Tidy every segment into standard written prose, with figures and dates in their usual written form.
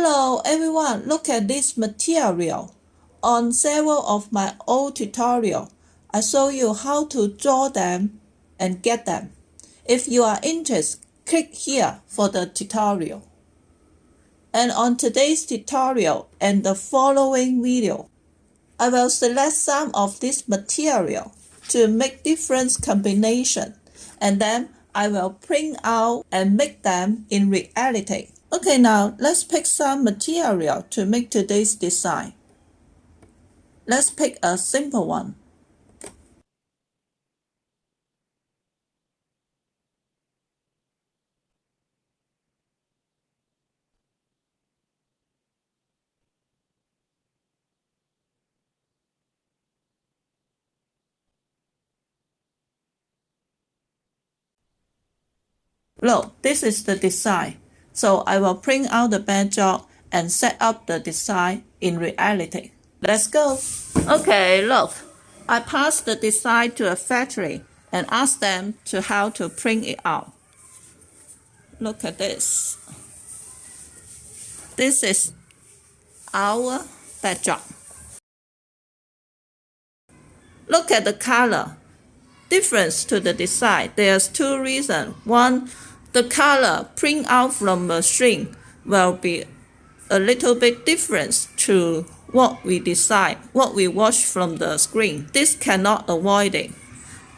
Hello everyone, look at this material. On several of my old tutorials, I show you how to draw them and get them. If you are interested, click here for the tutorial. And on today's tutorial and the following video, I will select some of this material to make different combinations, and then I will print out and make them in reality. Okay, now let's pick some material to make today's design. Let's pick a simple one. Look, this is the design. So I will print out the backdrop and set up the design in reality. Let's go. Okay, look. I passed the design to a factory and asked them to how to print it out. Look at this. This is our backdrop. Look at the color. Difference to the design. There's two reasons. One, the color print out from the machine will be a little bit different to what we design, what we watch from the screen. This cannot avoid it.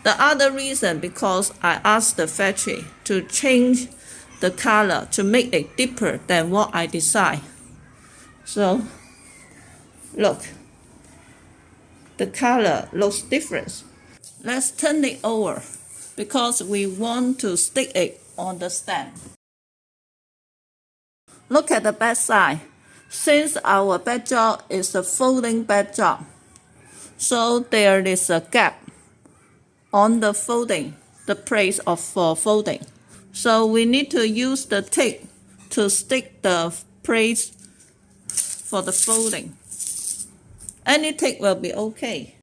The other reason, because I asked the factory to change the color to make it deeper than what I design. So, look, the color looks different. Let's turn it over because we want to stick it on the stand. Look at the back side. Since our backdrop is a folding backdrop, so there is a gap on the folding, the place for folding. So we need to use the tape to stick the place for the folding. Any tape will be okay.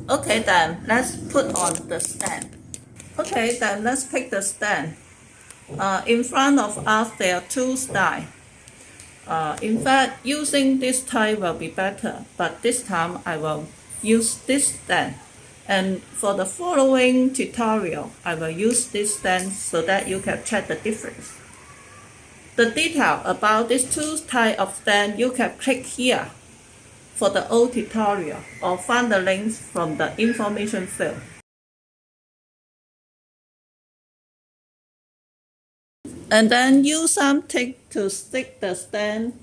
Okay, then let's put on the stand. Okay, then let's pick the stand. In front of us, there are two styles. In fact, using this type will be better, but this time I will use this stand. And for the following tutorial, I will use this stand so that you can check the difference. The detail about these two types of stand, you can click here for the old tutorial or find the links from the information field. And then use some tape to stick the stand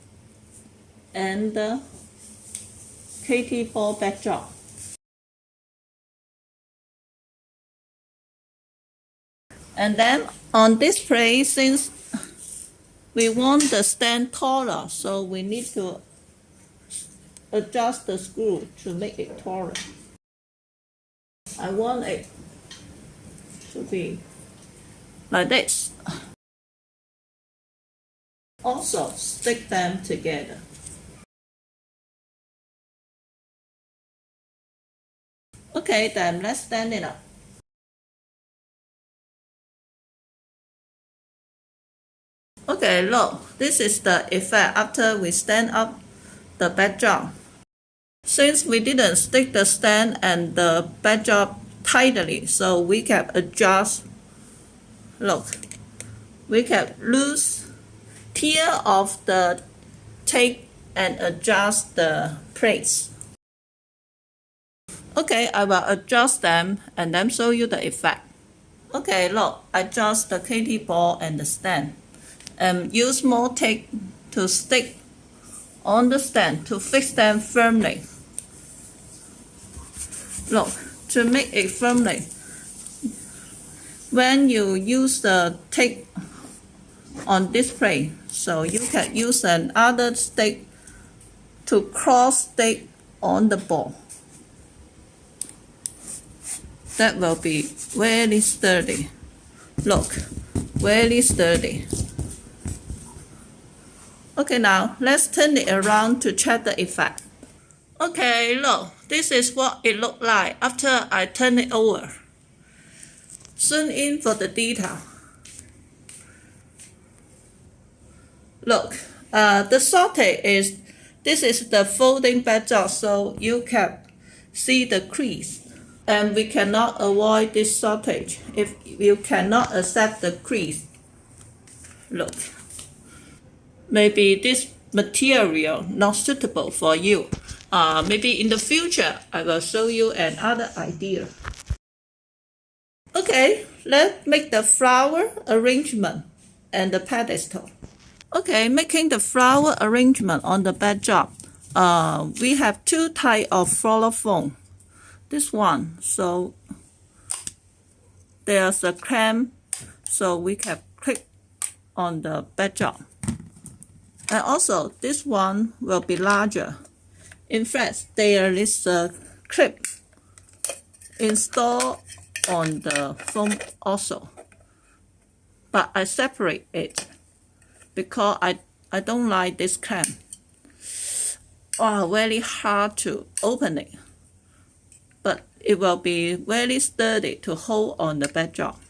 and the KT ball backdrop. And then on this place, since we want the stand taller, so we need to adjust the screw to make it taller. I want it to be like this. Also, stick them together. Okay, then let's stand it up. Okay, look, this is the effect after we stand up the backdrop. Since we didn't stick the stand and the backdrop tightly, so we can adjust. Look, we can tear off the tape and adjust the place. Okay, I will adjust them and then show you the effect. Okay, look, adjust the KT ball and the stand. Use more tape to stick on the stand to fix them firmly. Look, to make it firmly, when you use the tape on this plate, so you can use another stick to cross stick on the ball. That will be very sturdy. Look, very sturdy. Okay, now let's turn it around to check the effect. Okay, look, this is what it looked like after I turn it over. Zoom in for the detail. Look, the sortie this is the folding backdrop, so you can see the crease. And we cannot avoid this sortie if you cannot accept the crease. Look, maybe this material not suitable for you. Maybe in the future, I will show you another idea. Okay, let's make the flower arrangement and the pedestal. Okay, making the flower arrangement on the backdrop. We have two types of floral foam. This one, so there's a clamp, so we can click on the backdrop. And also, this one will be larger. In fact, there is a clip installed on the foam also. But I separate it because I don't like this clamp. Very hard to open it. But it will be very sturdy to hold on the backdrop.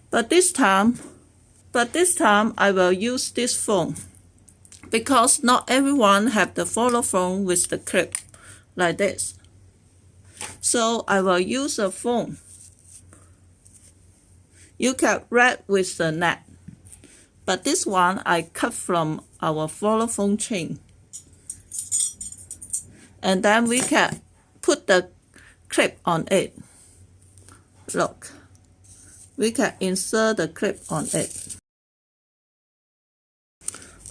But this time I will use this foam because not everyone have the floral foam with the clip like this. So I will use a foam. You can wrap with the net, but this one I cut from our floral foam chain. And then we can put the clip on it. Look, we can insert the clip on it.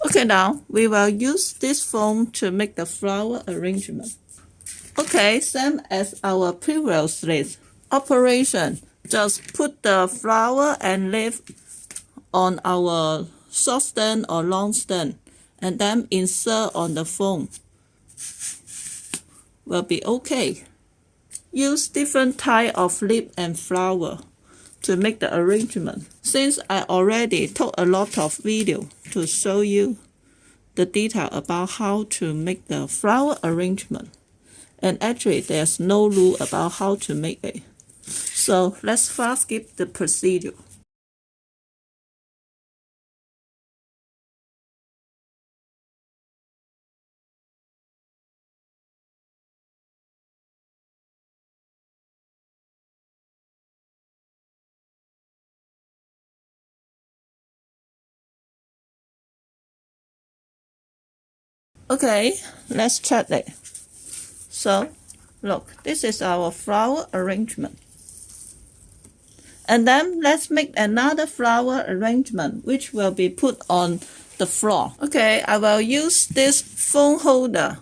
Okay, now we will use this foam to make the flower arrangement. Okay, same as our previous list. Operation, just put the flower and leaf on our short stem or long stem and then insert on the foam. Will be okay. Use different type of leaf and flower to make the arrangement. Since I already took a lot of video to show you the detail about how to make the flower arrangement, and actually there's no rule about how to make it. So let's fast skip the procedure. Okay, let's check it. So, look, this is our flower arrangement. And then let's make another flower arrangement which will be put on the floor. Okay, I will use this phone holder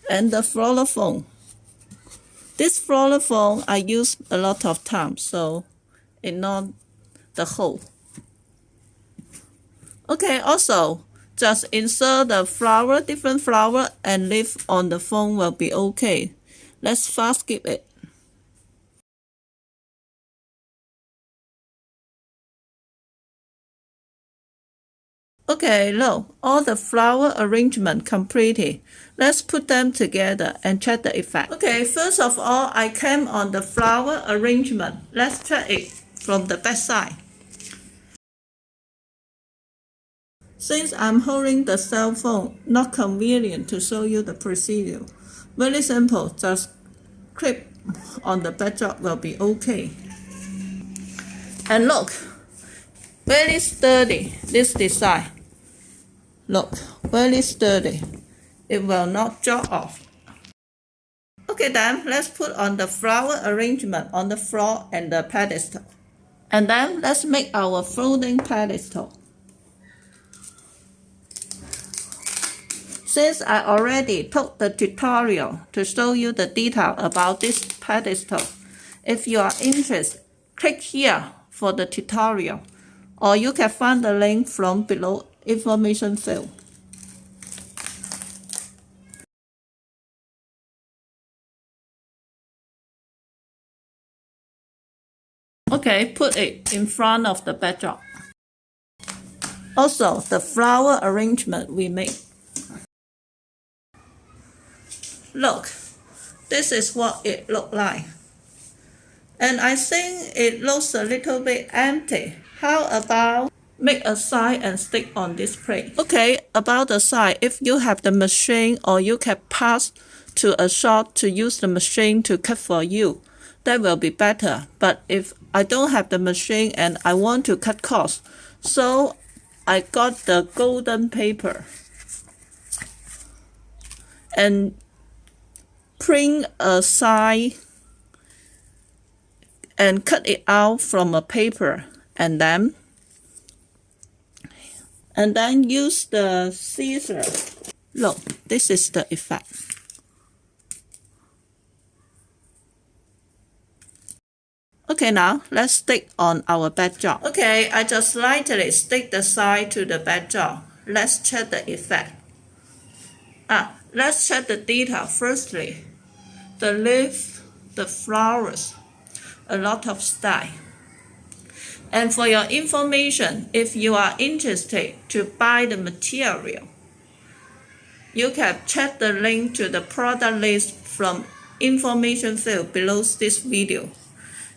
and the floral foam. This floral foam I use a lot of times, so it not the hole. Okay, also just insert the flower, different flower and leaf on the foam will be okay. Let's fast skip it. Okay, look, all the flower arrangement completed. Let's put them together and check the effect. Okay, first of all, I came on the flower arrangement. Let's check it from the back side. Since I'm holding the cell phone, not convenient to show you the procedure. Very simple, just clip on the backdrop will be okay. And look, very sturdy, this design. Look, very sturdy. It will not drop off. Okay then, let's put on the flower arrangement on the floor and the pedestal. And then let's make our folding pedestal. Since I already took the tutorial to show you the detail about this pedestal, if you are interested, click here for the tutorial, or you can find the link from below information field. Okay, put it in front of the backdrop. Also, the flower arrangement we make. Look, this is what it looked like. And I think it looks a little bit empty. How about make a sign and stick on this plate? Okay, about the sign, if you have the machine or you can pass to a shop to use the machine to cut for you, that will be better. But if I don't have the machine and I want to cut costs, so I got the golden paper and print a sign and cut it out from a paper and then use the scissors. Look, this is the effect. Okay, now let's stick on our backdrop. Okay, I just lightly stick the side to the backdrop. Let's check the effect. Let's check the detail. Firstly, the leaf, the flowers, a lot of style. And for your information, if you are interested to buy the material, you can check the link to the product list from information field below this video.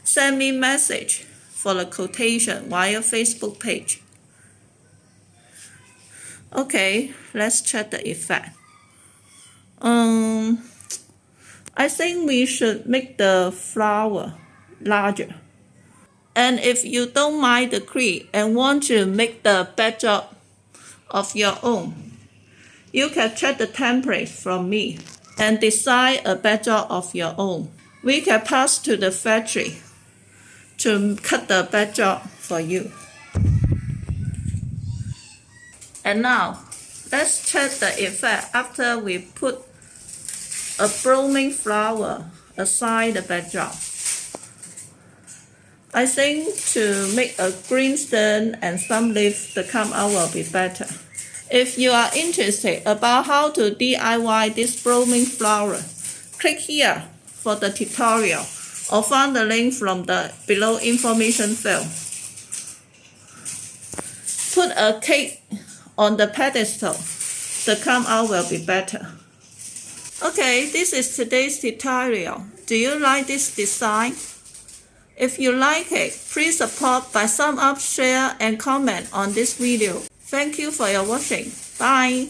Send me message for the quotation via Facebook page. Okay, let's check the effect. I think we should make the flower larger. And if you don't mind the creed and want to make the backdrop of your own, you can check the template from me and design a backdrop of your own. We can pass to the factory to cut the backdrop for you. And now, let's check the effect after we put a blooming flower aside the backdrop. I think to make a green stem and some leaves, the come out will be better. If you are interested about how to DIY this blooming flower, click here for the tutorial or find the link from the below information field. Put a cake on the pedestal, the come out will be better. Okay, this is today's tutorial. Do you like this design? If you like it, please support by thumb up, share, and comment on this video. Thank you for your watching. Bye.